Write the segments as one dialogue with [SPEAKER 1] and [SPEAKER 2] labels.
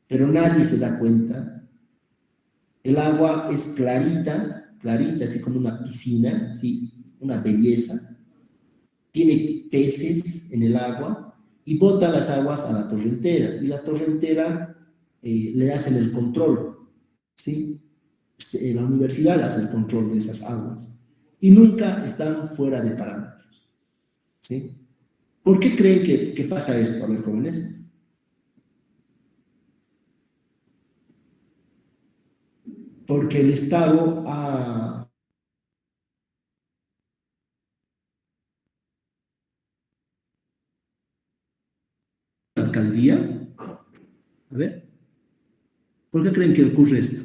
[SPEAKER 1] pero nadie se da cuenta. El agua es clarita, clarita, así como una piscina, ¿sí? Una belleza. Tiene peces en el agua y bota las aguas a la torrentera. Y la torrentera le hacen el control, ¿sí? La universidad hace el control de esas aguas y nunca están fuera de parámetros, ¿sí? ¿Por qué creen que pasa esto? A ver, jóvenes. Porque el Estado ha... La alcaldía, a ver, ¿por qué creen que ocurre esto?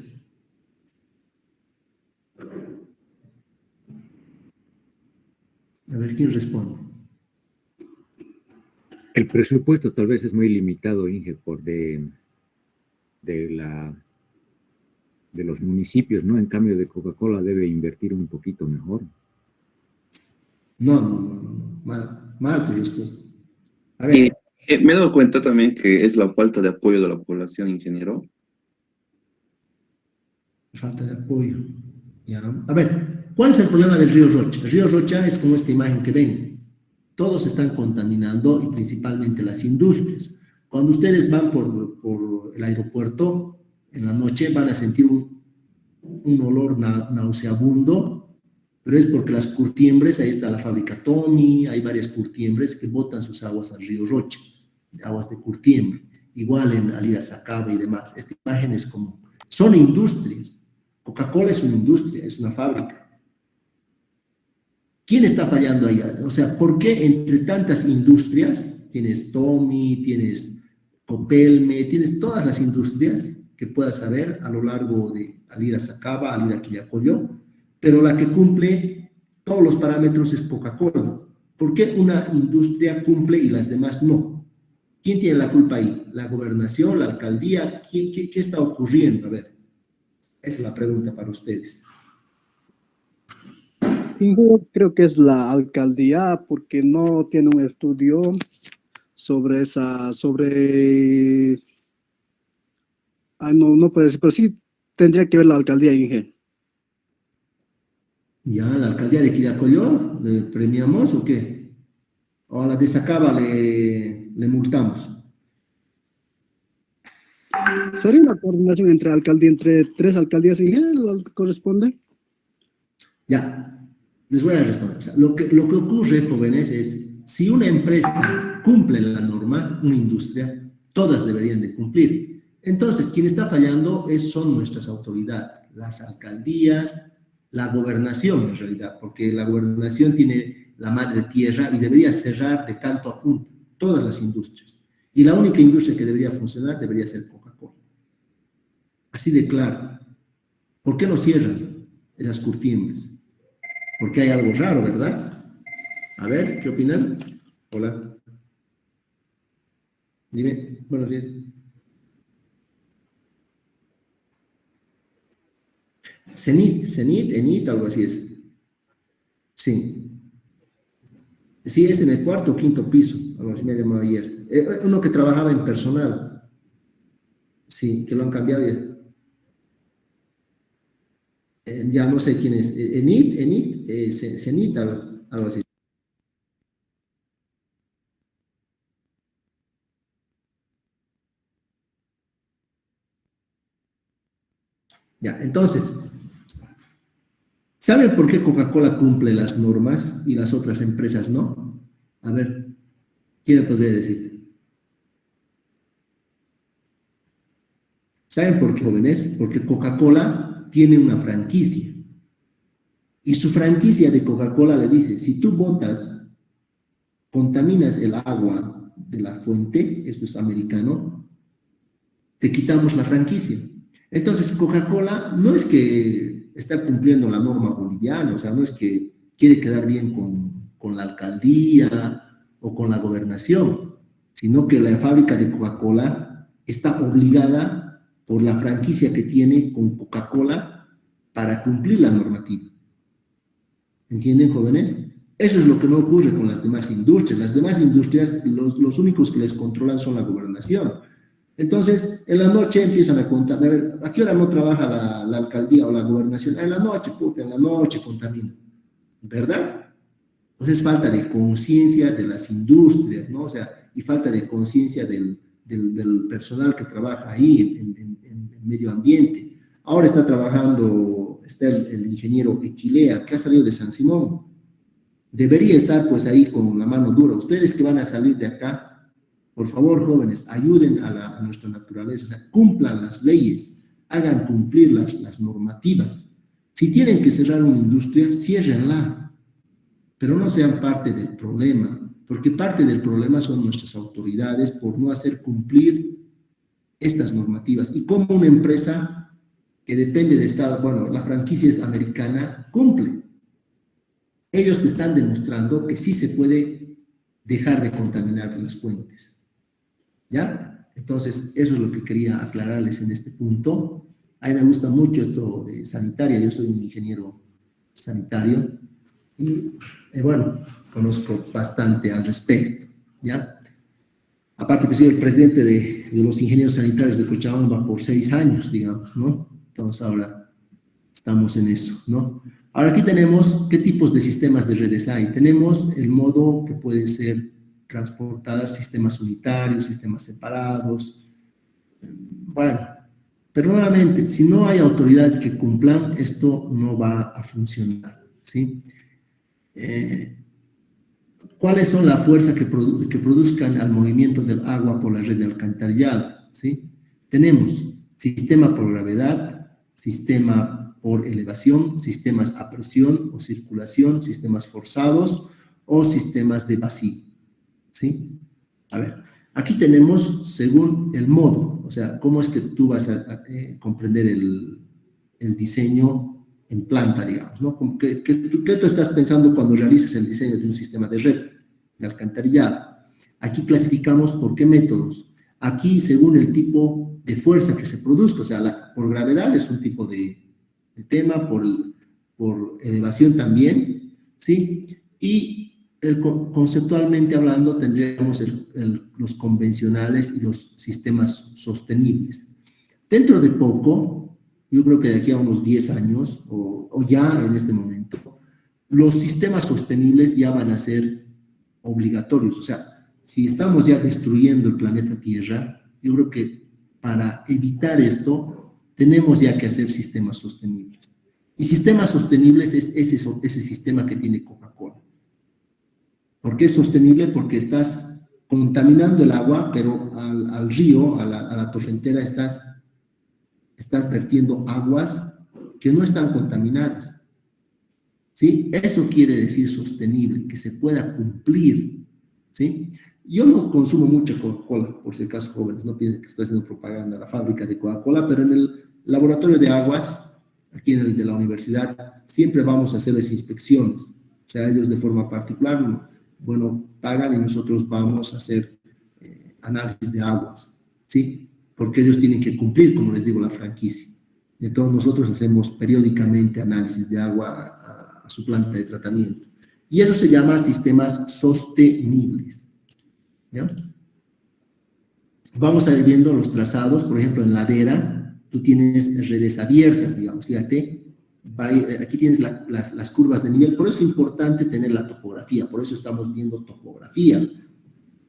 [SPEAKER 1] A ver, ¿quién responde?
[SPEAKER 2] El presupuesto tal vez es muy limitado, Inge, de los municipios, ¿no? En cambio de Coca-Cola debe invertir un poquito mejor.
[SPEAKER 1] No, mal tu respuesta. A ver.
[SPEAKER 3] Me he dado cuenta también que es la falta de apoyo de la población, ingeniero.
[SPEAKER 1] Falta de apoyo. ¿Ya? A ver, ¿cuál es el problema del río Rocha? El río Rocha es como esta imagen que ven. Todos están contaminando y principalmente las industrias. Cuando ustedes van por el aeropuerto, en la noche van a sentir un olor nauseabundo, pero es porque las curtiembres, ahí está la fábrica Tommy, hay varias curtiembres que botan sus aguas al río Rocha, aguas de curtiembre, igual en Alira Sacaba y demás. Esta imagen es como, son industrias. Coca-Cola es una industria, es una fábrica. ¿Quién está fallando ahí? O sea, ¿por qué entre tantas industrias, tienes Tommy, tienes Copelme, tienes todas las industrias que puedas saber a lo largo de Alira Sacaba, Alira Quillacollo, pero la que cumple todos los parámetros es Coca-Cola? ¿Por qué una industria cumple y las demás no? ¿Quién tiene la culpa ahí? ¿La gobernación, la alcaldía? ¿Qué está ocurriendo? A ver, esa es la pregunta para ustedes.
[SPEAKER 4] Yo creo que es la alcaldía porque no tiene un estudio sobre no puede decir, pero sí tendría que ver la alcaldía, Inge.
[SPEAKER 1] ¿Ya la alcaldía de Quillacollo le premiamos o qué? ¿O a la de Sacaba le multamos?
[SPEAKER 4] ¿Sería una coordinación entre tres alcaldías, Inge, lo que corresponde?
[SPEAKER 1] Ya, les voy a responder. O sea, lo que ocurre, jóvenes, es si una empresa cumple la norma, una industria, todas deberían de cumplir. Entonces, quien está fallando son nuestras autoridades, las alcaldías, la gobernación en realidad, porque la gobernación tiene la madre tierra y debería cerrar de canto a punto todas las industrias. Y la única industria que debería funcionar debería ser Coca-Cola. Así de claro. ¿Por qué no cierran esas curtiembres? Porque hay algo raro, ¿verdad? A ver, ¿qué opinan? Hola. Dime, buenos días. Enit, algo así es. Sí. Sí, es en el cuarto o quinto piso, algo así me llamó ayer. Uno que trabajaba en personal. Sí, que lo han cambiado ya. Ya no sé quién es. Cenit, algo así. Ya, entonces, ¿saben por qué Coca-Cola cumple las normas y las otras empresas no? A ver, ¿quién me podría decir? ¿Saben por qué, jóvenes? Porque Coca-Cola tiene una franquicia. Y su franquicia de Coca-Cola le dice, si tú botas, contaminas el agua de la fuente, esto es americano, te quitamos la franquicia. Entonces, Coca-Cola no es que está cumpliendo la norma boliviana, o sea, no es que quiere quedar bien con la alcaldía o con la gobernación, sino que la fábrica de Coca-Cola está obligada por la franquicia que tiene con Coca-Cola para cumplir la normativa. ¿Entienden, jóvenes? Eso es lo que no ocurre con las demás industrias. Las demás industrias, los únicos que les controlan son la gobernación. Entonces, en la noche empiezan a contar, a ver, ¿a qué hora no trabaja la alcaldía o la gobernación? En la noche, puta, en la noche contamina, ¿verdad? Entonces, falta de conciencia de las industrias, ¿no? O sea, y falta de conciencia del personal que trabaja ahí en medio ambiente. Ahora está trabajando, está el ingeniero Equilea, que ha salido de San Simón. Debería estar pues ahí con la mano dura. Ustedes que van a salir de acá, por favor, jóvenes, ayuden a nuestra naturaleza, o sea, cumplan las leyes, hagan cumplir las normativas. Si tienen que cerrar una industria, ciérrenla, pero no sean parte del problema, porque parte del problema son nuestras autoridades por no hacer cumplir estas normativas. Y como una empresa que depende de Estado, bueno, la franquicia es americana, cumple. Ellos te están demostrando que sí se puede dejar de contaminar las fuentes. ¿Ya? Entonces, eso es lo que quería aclararles en este punto. A mí me gusta mucho esto de sanitaria, yo soy un ingeniero sanitario y bueno, conozco bastante al respecto, ¿ya? Aparte que soy el presidente de los ingenieros sanitarios de Cochabamba por 6 años, digamos, ¿no? Entonces ahora estamos en eso, ¿no? Ahora aquí tenemos qué tipos de sistemas de redes hay. Tenemos el modo que puede ser transportadas, sistemas unitarios, sistemas separados. Bueno, pero nuevamente, si no hay autoridades que cumplan, esto no va a funcionar, ¿sí? ¿Cuáles son las fuerzas que produzcan al movimiento del agua por la red de alcantarillado? ¿Sí? Tenemos sistema por gravedad, sistema por elevación, sistemas a presión o circulación, sistemas forzados o sistemas de vacío. ¿Sí? A ver, aquí tenemos según el modo, o sea, cómo es que tú vas a comprender el diseño en planta, digamos, ¿no? ¿Qué tú estás pensando cuando realizas el diseño de un sistema de red de alcantarillado? Aquí clasificamos por qué métodos. Aquí, según el tipo de fuerza que se produzca, o sea, por gravedad es un tipo de tema, por elevación también, ¿sí? Y conceptualmente hablando, tendríamos los convencionales y los sistemas sostenibles. Dentro de poco, yo creo que de aquí a unos 10 años, o ya en este momento, los sistemas sostenibles ya van a ser obligatorios. O sea, si estamos ya destruyendo el planeta Tierra, yo creo que para evitar esto, tenemos ya que hacer sistemas sostenibles. Y sistemas sostenibles es ese sistema que tiene Coca-Cola. ¿Por qué es sostenible? Porque estás contaminando el agua, pero al río, a la torrentera, estás vertiendo aguas que no están contaminadas. ¿Sí? Eso quiere decir sostenible, que se pueda cumplir. ¿Sí? Yo no consumo mucha Coca-Cola, por si acaso, jóvenes, no piensen que estoy haciendo propaganda a la fábrica de Coca-Cola, pero en el laboratorio de aguas, aquí en el de la universidad, siempre vamos a hacerles inspecciones. O sea, ellos de forma particular, bueno, pagan y nosotros vamos a hacer análisis de aguas. ¿Sí? Porque ellos tienen que cumplir, como les digo, la franquicia. Entonces nosotros hacemos periódicamente análisis de agua a su planta de tratamiento. Y eso se llama sistemas sostenibles. ¿Ya? Vamos a ir viendo los trazados, por ejemplo, en ladera, tú tienes redes abiertas, digamos, fíjate, aquí tienes las curvas de nivel, por eso es importante tener la topografía, por eso estamos viendo topografía.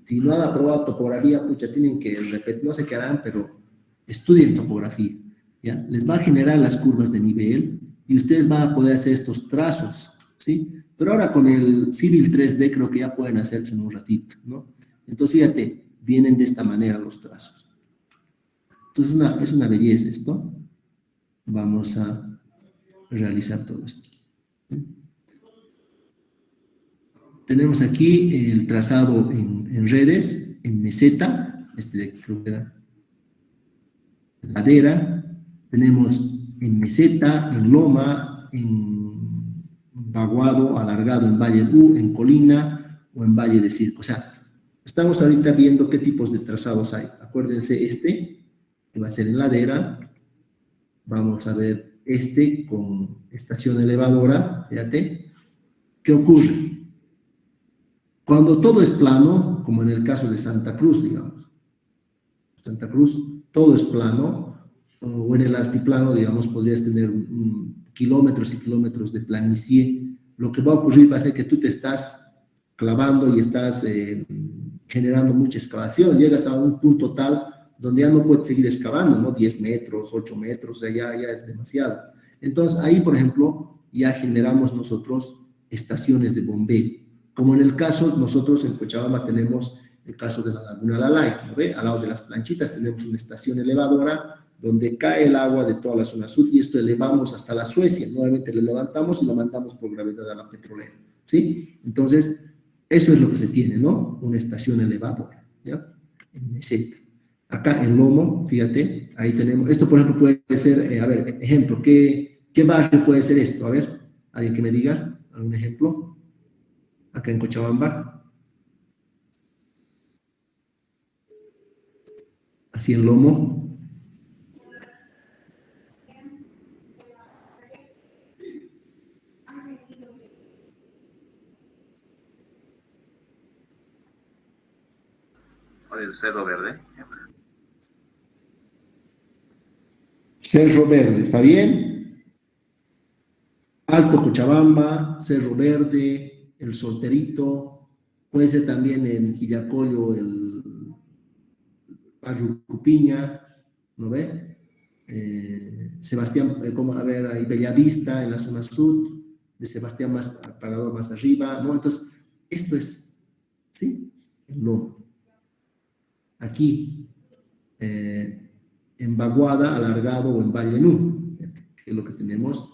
[SPEAKER 1] Si no han aprobado topografía, pucha, tienen que repetir, no sé qué harán, pero estudien topografía, ¿ya? Les va a generar las curvas de nivel y ustedes van a poder hacer estos trazos, ¿sí? Pero ahora con el Civil 3D creo que ya pueden hacerse en un ratito, ¿no? Entonces, fíjate, vienen de esta manera los trazos. Entonces, es una belleza esto. Vamos a realizar todo esto. ¿Sí? Tenemos aquí el trazado en redes, en meseta, de aquí creo que era ladera, tenemos en meseta, en loma, en vaguado, alargado, en valle U, en colina o en valle de circo. O sea, estamos ahorita viendo qué tipos de trazados hay. Acuérdense que va a ser en ladera, vamos a ver con estación elevadora, fíjate, ¿qué ocurre? Cuando todo es plano, como en el caso de Santa Cruz, digamos, Santa Cruz, todo es plano, o en el altiplano, digamos, podrías tener kilómetros y kilómetros de planicie. Lo que va a ocurrir va a ser que tú te estás clavando y estás generando mucha excavación, llegas a un punto tal donde ya no puedes seguir excavando, ¿no? 10 metros, 8 metros, o sea, ya es demasiado. Entonces, ahí, por ejemplo, ya generamos nosotros estaciones de bombeo. Como en el caso, nosotros en Cochabamba tenemos el caso de la Laguna Lalay, ¿no ve? Al lado de las planchitas tenemos una estación elevadora donde cae el agua de toda la zona sur y esto elevamos hasta la Suecia. Nuevamente lo levantamos y lo mandamos por gravedad a la petrolera, ¿sí? Entonces, eso es lo que se tiene, ¿no? Una estación elevadora, ¿ya? En meseta. Acá en Lomo, fíjate, ahí tenemos, esto por ejemplo puede ser, a ver, ejemplo, ¿qué barrio puede ser esto? A ver, alguien que me diga, algún ejemplo. Acá en Cochabamba. Así en Lomo.
[SPEAKER 5] El Cerro Verde.
[SPEAKER 1] Cerro Verde, ¿está bien? Alto Cochabamba, Cerro Verde, El Solterito, puede ser también en Quillacollo, el barrio Cupiña, ¿no ve? Sebastián, como a ver, ahí Bellavista, en la zona sur, de Sebastián más Pagador más arriba, ¿no? Entonces, esto es, ¿sí? El Lomo. Aquí, en Baguada, Alargado o en Valle Nú, que es lo que tenemos,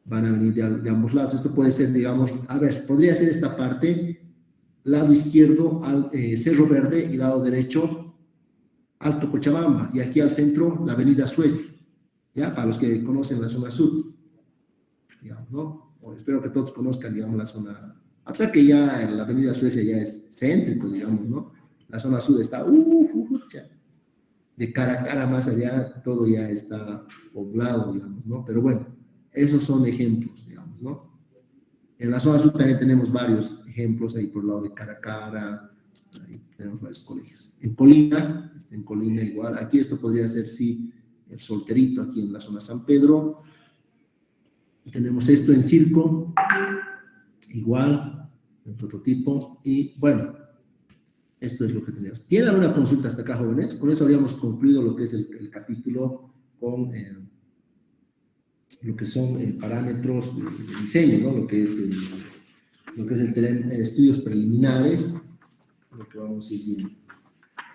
[SPEAKER 1] van a venir de ambos lados. Esto puede ser, digamos, a ver, podría ser esta parte, lado izquierdo, Cerro Verde, y lado derecho, Alto Cochabamba, y aquí al centro, la avenida Suecia, ¿ya? Para los que conocen la zona sur, digamos, ¿no? O espero que todos conozcan, digamos, la zona, a pesar que ya la avenida Suecia ya es céntrico, digamos, ¿no? La zona sur está, ya, de cara a cara más allá, todo ya está poblado, digamos, ¿no? Pero bueno, esos son ejemplos, digamos, ¿no? En la zona sur también tenemos varios ejemplos, ahí por el lado de Caracara, ahí tenemos varios colegios. En Colina igual, aquí esto podría ser, sí, El Solterito, aquí en la zona San Pedro. Tenemos esto en Circo, igual, de otro tipo, y bueno, esto es lo que tenemos. ¿Tienen alguna consulta hasta acá, jóvenes? Con eso habríamos concluido lo que es el capítulo con lo que son parámetros de diseño, ¿no? Lo que es estudios preliminares, lo que vamos a ir viendo,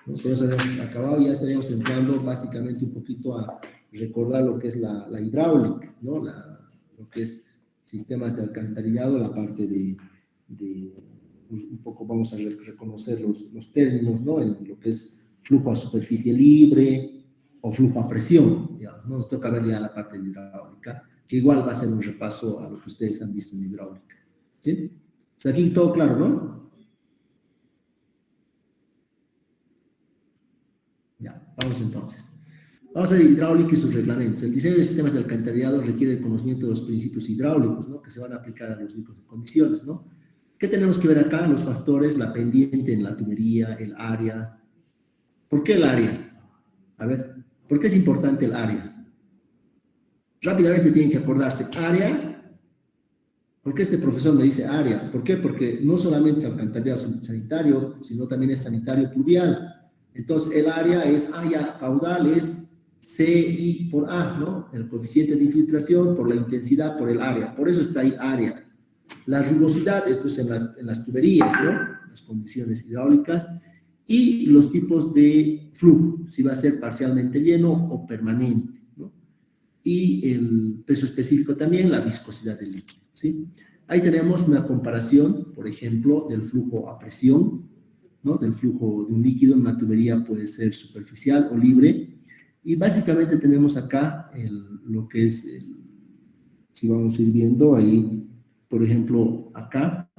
[SPEAKER 1] ¿no? Con eso habíamos acabado, ya estaríamos entrando básicamente un poquito a recordar lo que es la hidráulica, ¿no? Lo que es sistemas de alcantarillado, la parte de un poco vamos a reconocer los términos, ¿no? En lo que es flujo a superficie libre o flujo a presión, digamos, ¿no? Nos toca ver ya la parte de hidráulica, que igual va a ser un repaso a lo que ustedes han visto en hidráulica, ¿sí? ¿Está aquí todo claro, no? Ya, vamos entonces. Vamos a ver hidráulica y sus reglamentos. El diseño de sistemas de alcantarillado requiere el conocimiento de los principios hidráulicos, ¿no? Que se van a aplicar a los tipos de condiciones, ¿no? ¿Qué tenemos que ver acá? Los factores, la pendiente en la tubería, el área. ¿Por qué el área? A ver, ¿por qué es importante el área? Rápidamente tienen que acordarse, área. ¿Por qué este profesor me dice área? ¿Por qué? Porque no solamente es alcantarillado sanitario, sino también es sanitario pluvial. Entonces, el área es área caudal, es CI por A, ¿no? El coeficiente de infiltración por la intensidad por el área. Por eso está ahí área. La rugosidad, esto es en las tuberías, ¿no? Las condiciones hidráulicas. Y los tipos de flujo, si va a ser parcialmente lleno o permanente, ¿no? Y el peso específico también, la viscosidad del líquido, ¿sí? Ahí tenemos una comparación, por ejemplo, del flujo a presión, ¿no? Del flujo de un líquido en una tubería puede ser superficial o libre. Y básicamente tenemos acá lo que es, si vamos a ir viendo ahí, por ejemplo, acá,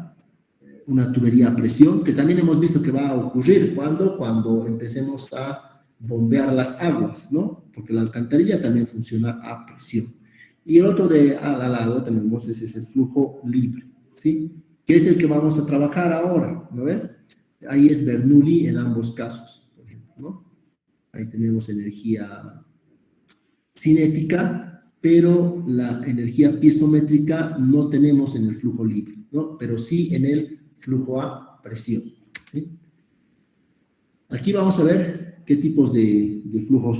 [SPEAKER 1] una tubería a presión, que también hemos visto que va a ocurrir. ¿Cuándo? Cuando empecemos a bombear las aguas, ¿no? Porque la alcantarilla también funciona a presión. Y el otro de al lado tenemos, ese es el flujo libre, ¿sí? Que es el que vamos a trabajar ahora, ¿no ven? Ahí es Bernoulli en ambos casos, por ejemplo, ¿no? Ahí tenemos energía cinética, pero la energía piezométrica no tenemos en el flujo libre, ¿no? Pero sí en el flujo a presión, ¿sí? Aquí vamos a ver qué tipos de flujos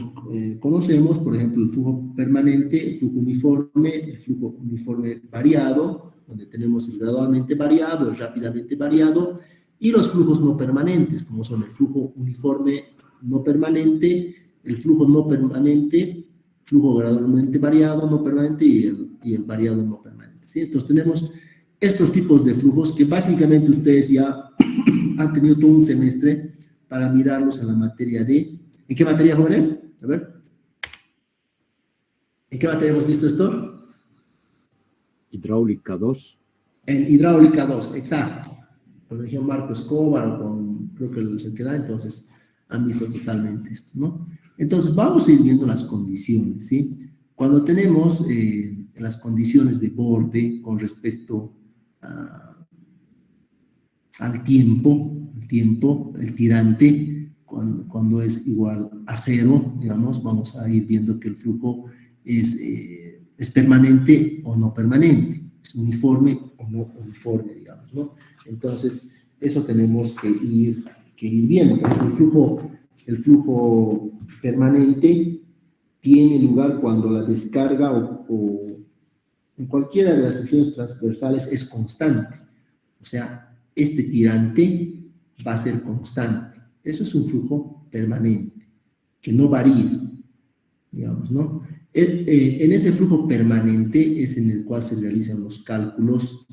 [SPEAKER 1] conocemos, por ejemplo, el flujo permanente, el flujo uniforme variado, donde tenemos el gradualmente variado, el rápidamente variado, y los flujos no permanentes, como son el flujo uniforme no permanente, el flujo no permanente, flujo gradualmente variado no permanente y el variado no permanente, ¿sí? Entonces tenemos estos tipos de flujos que básicamente ustedes ya han tenido todo un semestre para mirarlos en la materia de... ¿En qué materia, jóvenes? A ver. ¿En qué materia hemos visto esto?
[SPEAKER 2] Hidráulica 2.
[SPEAKER 1] En hidráulica 2, exacto. Con el Marco Escobar o con, creo que el Sequeda, entonces han visto totalmente esto, ¿no? Entonces vamos a ir viendo las condiciones, ¿sí? Cuando tenemos las condiciones de borde con respecto al tiempo, el tirante, cuando es igual a 0, digamos, vamos a ir viendo que el flujo es permanente o no permanente, es uniforme o no uniforme, digamos, ¿no? Entonces, eso tenemos que ir viendo. Por ejemplo, el flujo permanente tiene lugar cuando la descarga o en cualquiera de las secciones transversales es constante. O sea, este tirante va a ser constante. Eso es un flujo permanente, que no varía, digamos, ¿no? En ese flujo permanente es en el cual se realizan los cálculos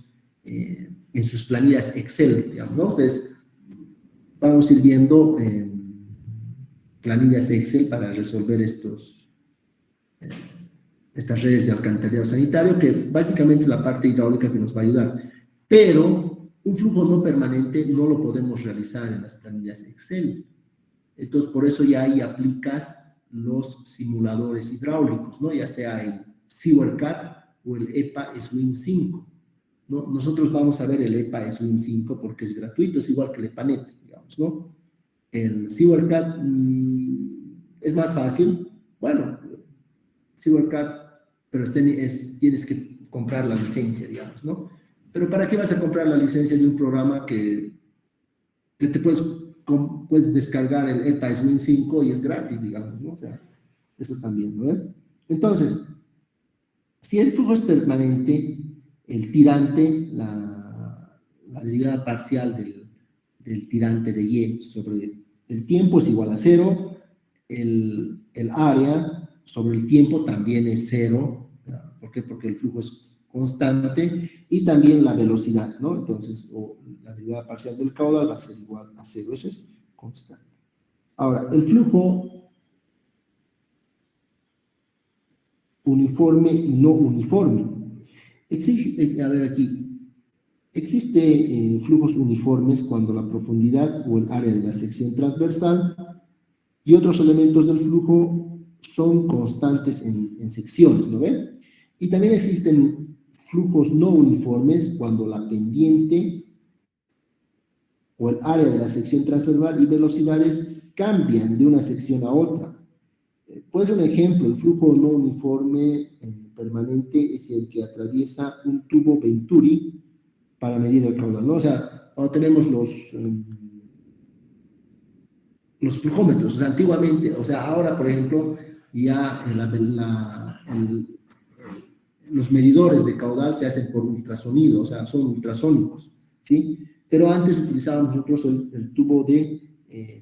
[SPEAKER 1] en sus planillas Excel, digamos, ¿no? Entonces, vamos a ir viendo planillas Excel para resolver estas redes de alcantarillado sanitario, que básicamente es la parte hidráulica que nos va a ayudar. Pero un flujo no permanente no lo podemos realizar en las planillas Excel. Entonces, por eso ya ahí aplicas los simuladores hidráulicos, ¿no? Ya sea el SewerCAD o el EPA SWIM 5, ¿no? Nosotros vamos a ver el EPA SWIM 5 porque es gratuito, es igual que el EPANET, digamos, ¿no? El SewerCAD es más fácil, bueno, SewerCAD, pero tienes que comprar la licencia, digamos, ¿no? Pero ¿para qué vas a comprar la licencia de un programa que te puedes descargar el EPA SWIM 5 y es gratis, digamos, ¿no? O sea, eso también, ¿no? Entonces, si el flujo es permanente, el tirante, la derivada parcial del tirante de Y sobre el tiempo es igual a 0, el área sobre el tiempo también es 0, ¿ya? ¿Por qué? Porque el flujo es constante, y también la velocidad, ¿no? Entonces, la derivada parcial del caudal va a ser igual a 0, eso es constante. Ahora, el flujo uniforme y no uniforme. A ver aquí, existe flujos uniformes cuando la profundidad o el área de la sección transversal y otros elementos del flujo son constantes en secciones, ¿no ven? Y también existen flujos no uniformes cuando la pendiente o el área de la sección transversal y velocidades cambian de una sección a otra. Puede ser un ejemplo, el flujo no uniforme permanente es el que atraviesa un tubo Venturi para medir el caudal, ¿no? O sea, cuando tenemos los flujómetros, o sea, antiguamente, o sea, ahora, por ejemplo, ya los medidores de caudal se hacen por ultrasonido, o sea, son ultrasónicos, ¿sí? Pero antes utilizábamos nosotros el tubo de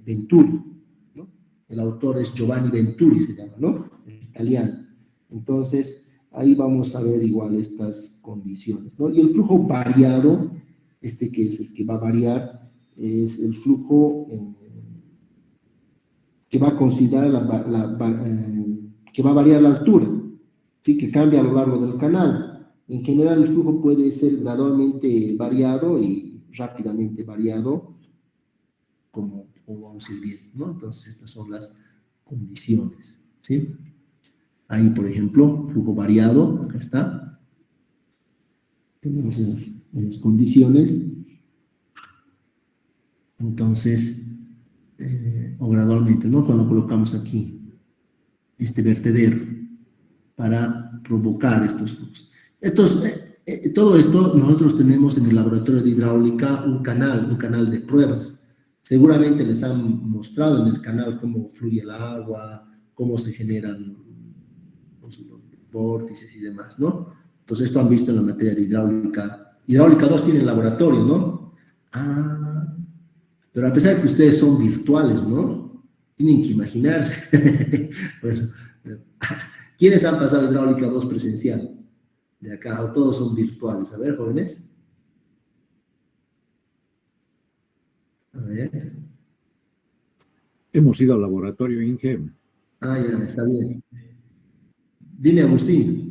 [SPEAKER 1] Venturi, ¿no? El autor es Giovanni Venturi, se llama, ¿no? El italiano. Entonces, ahí vamos a ver igual estas condiciones, ¿no? Y el flujo variado, que es el que va a variar, es el flujo que va a considerar que va a variar la altura, ¿sí? Que cambia a lo largo del canal. En general, el flujo puede ser gradualmente variado y rápidamente variado, como vamos a ir viendo, ¿no? Entonces, estas son las condiciones, ¿sí? Ahí, por ejemplo, flujo variado, acá está. Tenemos esas condiciones. Entonces, o gradualmente, ¿no? Cuando colocamos aquí este vertedero para provocar estos flujos. Todo esto nosotros tenemos en el laboratorio de hidráulica un canal de pruebas. Seguramente les han mostrado en el canal cómo fluye el agua, cómo se generan los vórtices y demás, ¿no? Entonces esto han visto en la materia de hidráulica. Hidráulica 2 tiene el laboratorio, ¿no? Ah, pero a pesar de que ustedes son virtuales, ¿no? Tienen que imaginarse. Bueno, ¿quiénes han pasado hidráulica 2 presencial? De acá, o todos son virtuales. A ver, jóvenes. A ver.
[SPEAKER 2] Hemos ido al laboratorio, Inge.
[SPEAKER 1] Ah, ya, está bien. Dime, Agustín.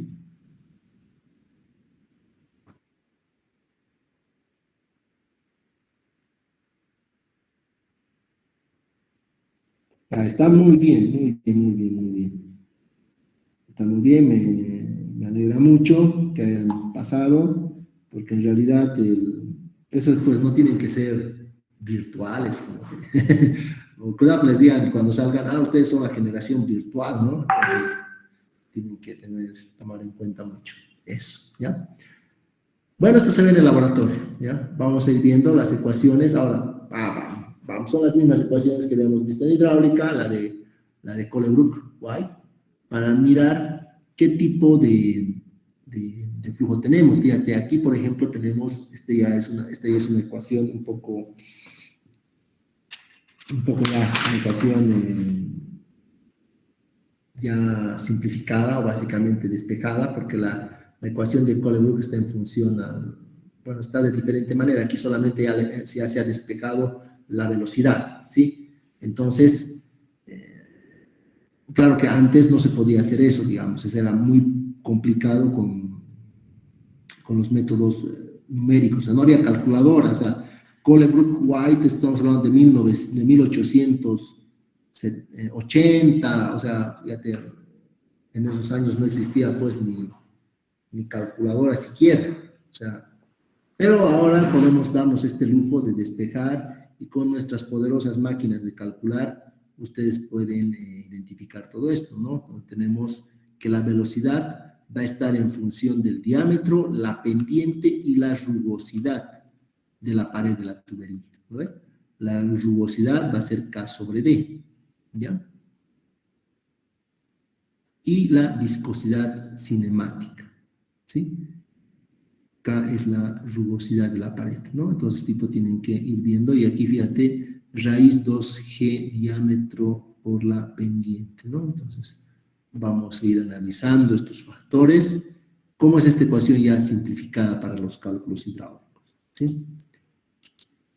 [SPEAKER 1] Ah, está muy bien, muy bien, muy bien, muy bien. Está muy bien, me alegra mucho que hayan pasado, porque en realidad eso pues no tienen que ser virtuales, como se, o cuidado que les digan cuando salgan, ustedes son la generación virtual, ¿no? Entonces, tienen que tomar en cuenta mucho eso, ¿ya? Bueno, esto se ve en el laboratorio, ¿ya? Vamos a ir viendo las ecuaciones, ahora, vamos, son las mismas ecuaciones que habíamos visto en hidráulica, la de Kohlenbrook-White, para mirar qué tipo de flujo tenemos. Fíjate, aquí, por ejemplo, tenemos, esta ya es una ecuación un poco ya, una ecuación ya simplificada o básicamente despejada, porque la ecuación de Kohlenbrook está en función bueno, está de diferente manera. Aquí solamente ya se ha despejado la velocidad, ¿sí? Entonces, claro que antes no se podía hacer eso, digamos, eso era muy complicado con los métodos numéricos, o sea, no había calculadora, o sea, Kohlenbrook-White, estamos hablando de 1880, o sea, fíjate, en esos años no existía pues ni calculadora siquiera, o sea, pero ahora podemos darnos este lujo de despejar y con nuestras poderosas máquinas de calcular, ustedes pueden identificar todo esto, ¿no? Tenemos que la velocidad va a estar en función del diámetro, la pendiente y la rugosidad de la pared de la tubería, ¿no? La rugosidad va a ser K sobre D, ¿ya? Y la viscosidad cinemática, ¿sí? K es la rugosidad de la pared, ¿no? Entonces, tipo, tienen que ir viendo, y aquí, fíjate, raíz 2G diámetro por la pendiente, ¿no? Entonces, vamos a ir analizando estos factores. ¿Cómo es esta ecuación ya simplificada para los cálculos hidráulicos? ¿Sí?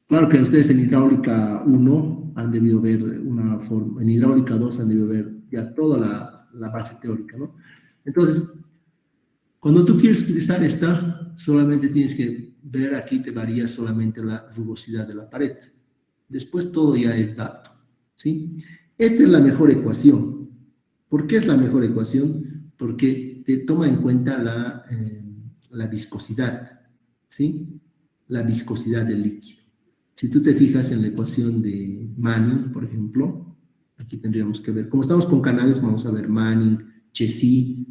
[SPEAKER 1] Claro que ustedes en hidráulica 1 han debido ver una forma, en hidráulica 2 han debido ver ya toda la base teórica, ¿no? Entonces, cuando tú quieres utilizar esta, solamente tienes que ver, aquí te varía solamente la rugosidad de la pared. Después todo ya es dato, ¿sí? Esta es la mejor ecuación. ¿Por qué es la mejor ecuación? Porque te toma en cuenta la viscosidad, ¿sí? La viscosidad del líquido. Si tú te fijas en la ecuación de Manning, por ejemplo, aquí tendríamos que ver, como estamos con canales, vamos a ver Manning, Chessy,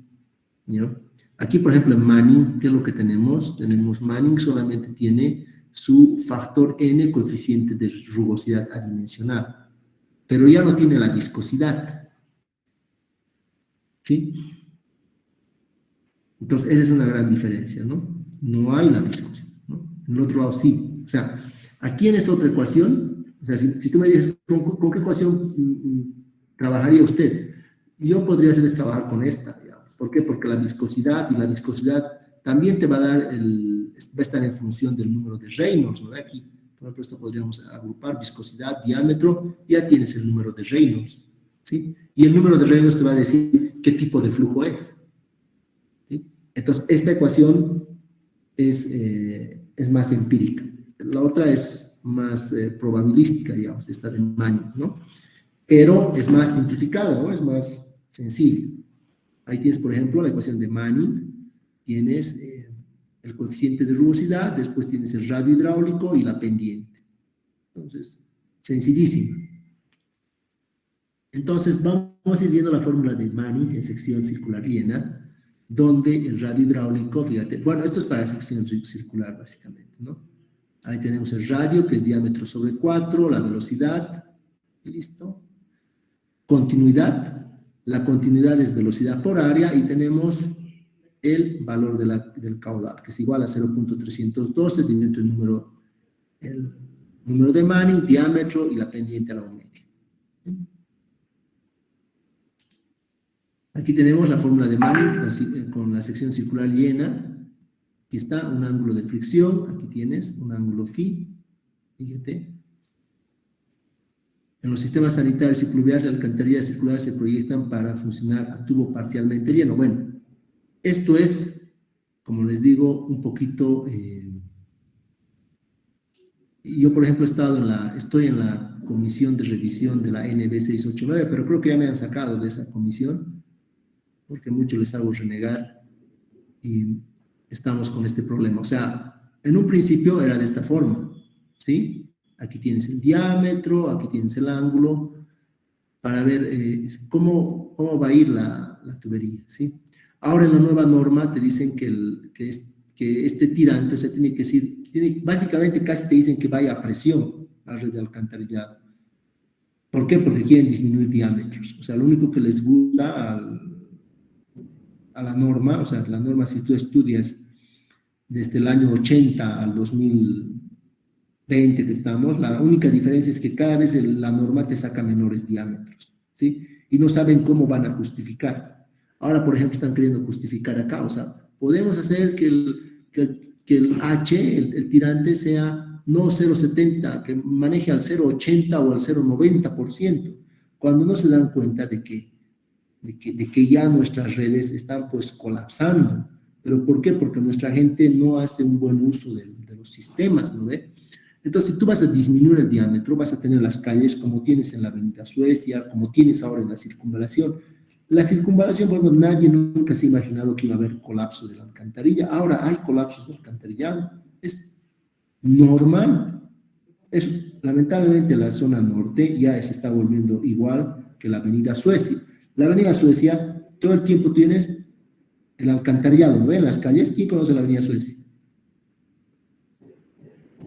[SPEAKER 1] ¿no? Aquí, por ejemplo, en Manning, ¿qué es lo que tenemos? Tenemos Manning solamente tiene su factor N, coeficiente de rugosidad adimensional, pero ya no tiene la viscosidad, ¿sí? Entonces, esa es una gran diferencia, ¿no? No hay la viscosidad, ¿no? En el otro lado sí. O sea, aquí en esta otra ecuación, o sea, si tú me dices, ¿con qué ecuación trabajaría usted? Yo podría hacerles trabajar con esta, digamos. ¿Por qué? Porque la viscosidad también te va a dar, va a estar en función del número de Reynolds, ¿no? Aquí, por ejemplo, esto podríamos agrupar viscosidad, diámetro, ya tienes el número de Reynolds, ¿sí? Y el número de Reynolds te va a decir qué tipo de flujo es, ¿sí? Entonces, esta ecuación es más empírica. La otra es más probabilística, digamos, esta de Manning, ¿no? Pero es más simplificada, ¿no? Es más sencilla. Ahí tienes, por ejemplo, la ecuación de Manning, tienes el coeficiente de rugosidad, después tienes el radio hidráulico y la pendiente. Entonces, sencillísimo. Entonces, vamos a ir viendo la fórmula de Manning en sección circular llena, donde el radio hidráulico, fíjate, bueno, esto es para sección circular, básicamente, ¿no? Ahí tenemos el radio, que es diámetro sobre 4, la velocidad, listo. Continuidad, la continuidad es velocidad por área, y tenemos el valor del caudal, que es igual a 0.312, dividido el número de Manning, diámetro y la pendiente a la media. Aquí tenemos la fórmula de Manning con la sección circular llena. Aquí está un ángulo de fricción, aquí tienes un ángulo phi, fíjate. En los sistemas sanitarios y pluviales, las alcantarillas circulares se proyectan para funcionar a tubo parcialmente lleno. Bueno, esto es, como les digo, un poquito... yo, por ejemplo, estoy en la comisión de revisión de la NB 689, pero creo que ya me han sacado de esa comisión, porque mucho les hago renegar y estamos con este problema. O sea, en un principio era de esta forma, ¿sí? Aquí tienes el diámetro, aquí tienes el ángulo, para ver cómo va a ir la tubería, ¿sí? Ahora en la nueva norma te dicen que este tirante, o sea, tiene que decir, básicamente casi te dicen que vaya a presión a la red de alcantarillado. ¿Por qué? Porque quieren disminuir diámetros. O sea, lo único que les gusta a la norma, o sea, la norma, si tú estudias desde el año 80 al 2020 que estamos, la única diferencia es que cada vez la norma te saca menores diámetros, ¿sí? Y no saben cómo van a justificar. Ahora, por ejemplo, están queriendo justificar acá, o sea, podemos hacer que el H, el tirante, sea no 0,70, que maneje al 0,80 o al 0,90%, cuando no se dan cuenta de que ya nuestras redes están pues colapsando. ¿Pero por qué? Porque nuestra gente no hace un buen uso de los sistemas, ¿no ve? Entonces, si tú vas a disminuir el diámetro, vas a tener las calles como tienes en la Avenida Suecia, como tienes ahora en la circunvalación. La circunvalación, bueno, nadie nunca se ha imaginado que iba a haber colapso de la alcantarilla. Ahora hay colapsos de alcantarillado. Es normal. Lamentablemente, la zona norte ya se está volviendo igual que la Avenida Suecia. La Avenida Suecia, todo el tiempo tienes el alcantarillado, ¿no? En las calles. ¿Quién conoce la Avenida Suecia?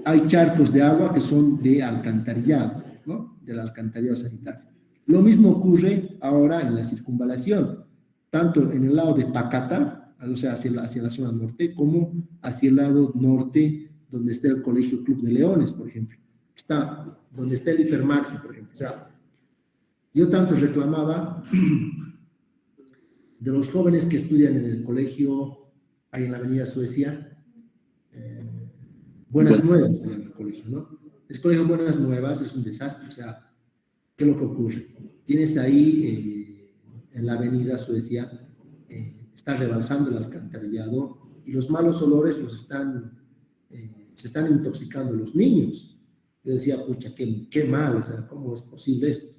[SPEAKER 1] Hay charcos de agua que son de alcantarillado, ¿no? Del alcantarillado sanitario. Lo mismo ocurre ahora en la circunvalación, tanto en el lado de Pacata, o sea, hacia la zona norte, como hacia el lado norte, donde está el Colegio Club de Leones, por ejemplo. Donde está el Hipermaxi, por ejemplo. O sea, yo tanto reclamaba de los jóvenes que estudian en el colegio, ahí en la Avenida Suecia, Buenas Nuevas, se llama el colegio, ¿no? El colegio Buenas Nuevas es un desastre, o sea, ¿qué es lo que ocurre? Tienes ahí, en la Avenida Suecia, está rebalsando el alcantarillado y los malos olores se están intoxicando los niños. Yo decía, pucha, qué mal, o sea, ¿cómo es posible esto?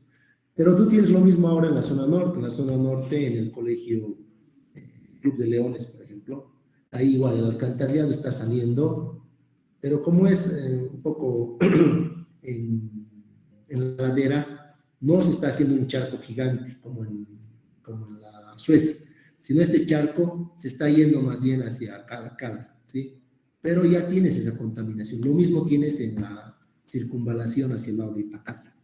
[SPEAKER 1] Pero tú tienes lo mismo ahora en la zona norte, en el colegio Club de Leones, por ejemplo. Ahí igual el alcantarillado está saliendo, pero como es un poco en la ladera, no se está haciendo un charco gigante como en la Suecia, sino este charco se está yendo más bien hacia Cala, ¿sí? Pero ya tienes esa contaminación. Lo mismo tienes en la circunvalación hacia el lado de Ipacata,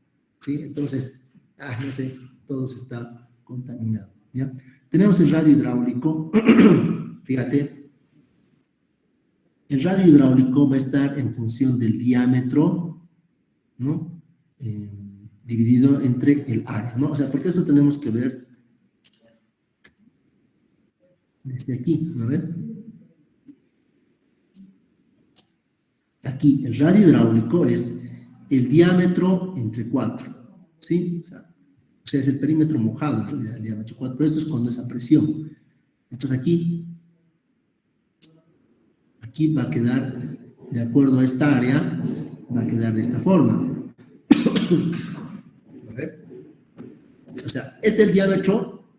[SPEAKER 1] ¿sí? Entonces, no sé, todo se está contaminado, ¿ya? Tenemos el radio hidráulico. Fíjate, el radio hidráulico va a estar en función del diámetro, ¿no? Dividido entre el área, ¿no? O sea, porque esto tenemos que ver desde aquí, ¿no ven? Aquí, el radio hidráulico es el diámetro entre 4, ¿sí? O sea, es el perímetro mojado, en realidad, el diámetro 4, pero esto es cuando es a presión. Entonces aquí va a quedar, de acuerdo a esta área, va a quedar de esta forma. A ver. O sea, este es el diámetro,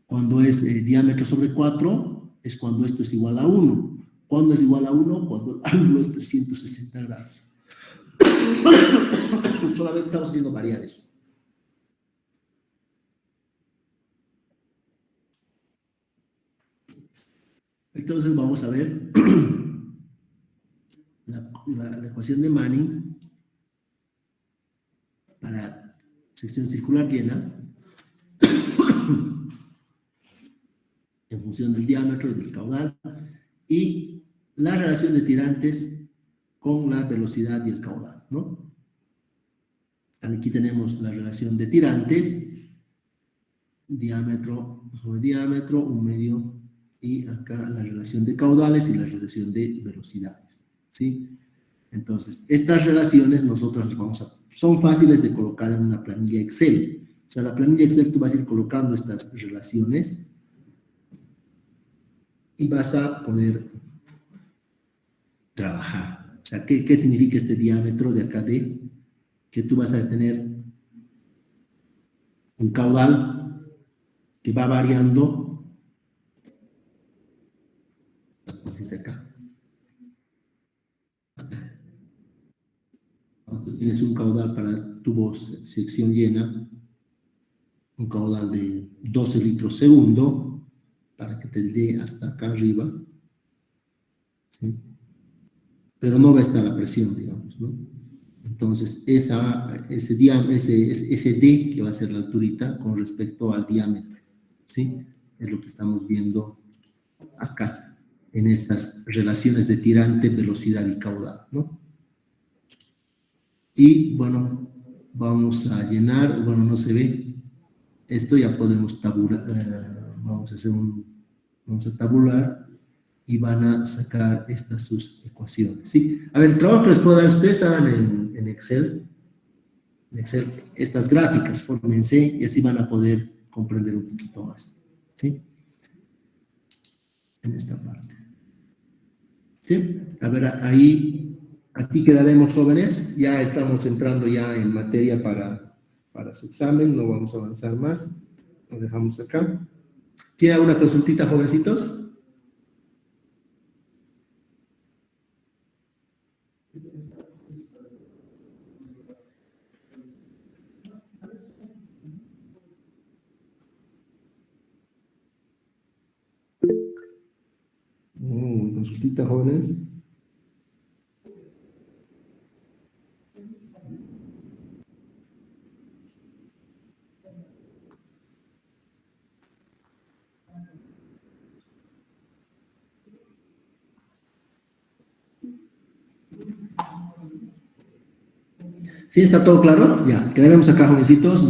[SPEAKER 1] cuando es diámetro sobre 4, es cuando esto es igual a 1. ¿Cuándo es igual a 1? Cuando el ángulo es 360 grados. Solamente estamos haciendo variar eso. Entonces vamos a ver la ecuación de Manning para sección circular llena en función del diámetro y del caudal, y la relación de tirantes con la velocidad y el caudal, ¿no? Aquí tenemos la relación de tirantes, diámetro sobre diámetro, un medio, y acá la relación de caudales y la relación de velocidades, ¿sí? Entonces, estas relaciones nosotros las vamos a... Son fáciles de colocar en una planilla Excel. O sea, la planilla Excel tú vas a ir colocando estas relaciones y vas a poder trabajar. O sea, ¿qué significa este diámetro de acá de? Que tú vas a tener un caudal que va variando. Acá. Tú tienes un caudal para tu sección llena, un caudal de 12 litros segundo, para que te dé hasta acá arriba, ¿sí? Pero no va a estar la presión, digamos, ¿no? Entonces, ese D, que va a ser la alturita, con respecto al diámetro, ¿sí? Es lo que estamos viendo acá, en estas relaciones de tirante, velocidad y caudal, ¿no? Y, bueno, vamos a llenar, bueno, no se ve, esto ya podemos tabular, vamos a tabular, y van a sacar estas sus ecuaciones, ¿sí? A ver, el trabajo que les puedo dar a ustedes, hagan en Excel, estas gráficas, fórmense, y así van a poder comprender un poquito más, ¿sí? En esta parte. ¿Sí? A ver, aquí quedaremos, jóvenes, ya estamos entrando ya en materia para su examen, no vamos a avanzar más, lo dejamos acá. ¿Tiene alguna consultita, jovencitos? Consultita, jóvenes. ¿Sí está todo claro? Ya, quedaremos acá, jovencitos,